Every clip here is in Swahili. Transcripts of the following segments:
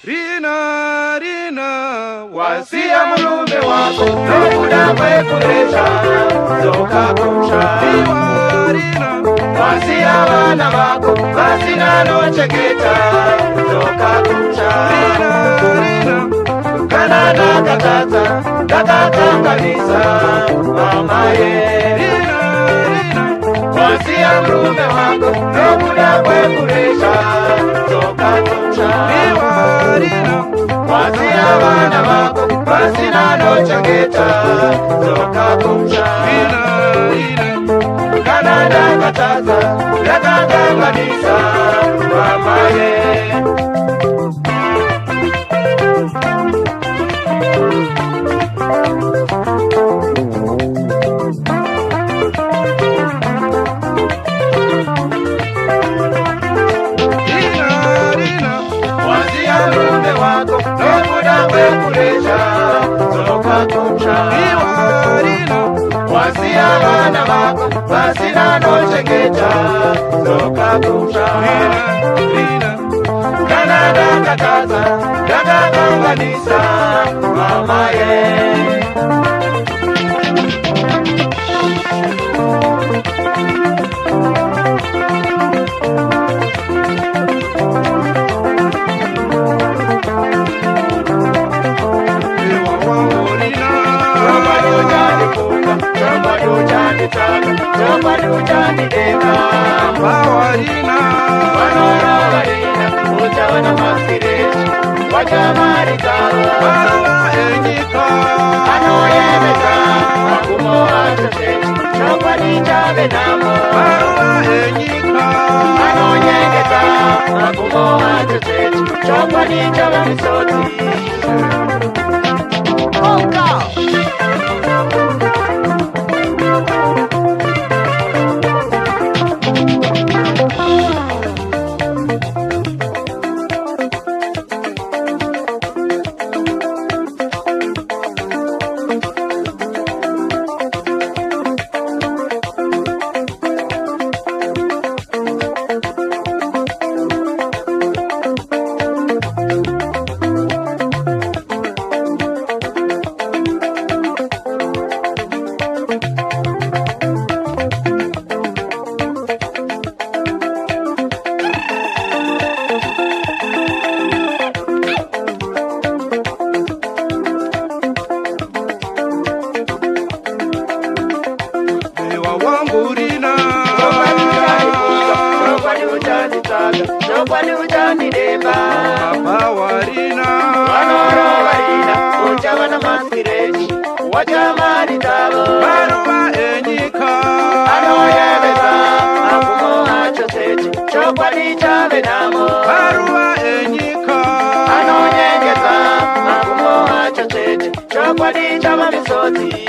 Rina, Rina, wasia mulume wako nokuda kwekuresha zoka kusha. Rina, wasia wana wako basina nocheketa zoka kusha. Rina, kanada katata kanisa mamaye. Rina, wasia mulume wako nokuda kwekuresha zoka kusha. Rina, wasia wana wako basina nocheketa zoka kusha. kanada katata kanisa mamaye. wasia mlume wako nokuda kwekuresha zoka kusha. wasia wana wako basina nocheketa zoka kusha. kanada katata kanisa mamaye. Jani dema Bawarina, wanora warina uja wana masireshi wajamari kawa Barua Enyika, anoyemeza akumo achochechi chopani chabe namo Barua Enyika, anonyengeza akumo achochechi chopani chabe misoti. Nobody ujani deba Bawarina wanoro warina ujawana masireshi wajamani tabo Barua Enyika anoyebeza akumo achosechi chopani chabe namo Barua Enyika anonyengeza akumo achosechi chopani chama misoti.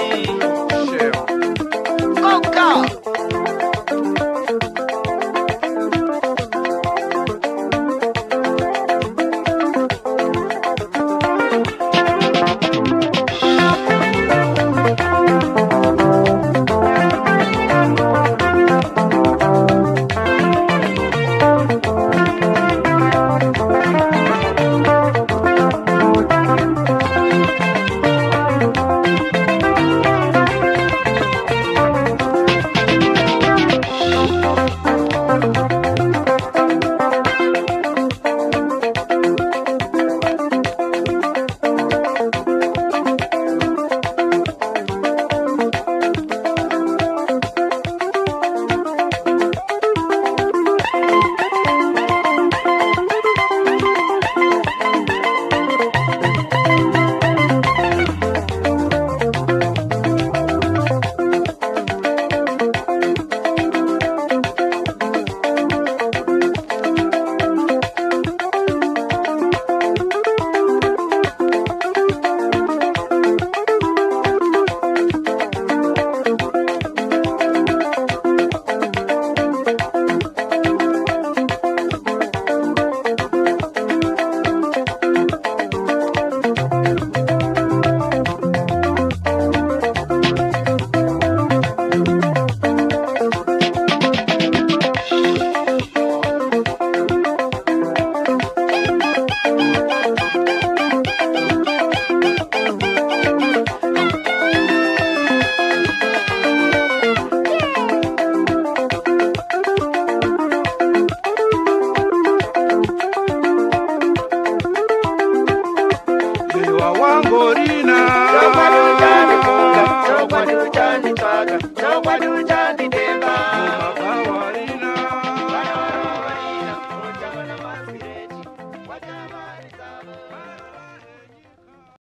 Mangorina. chokwadi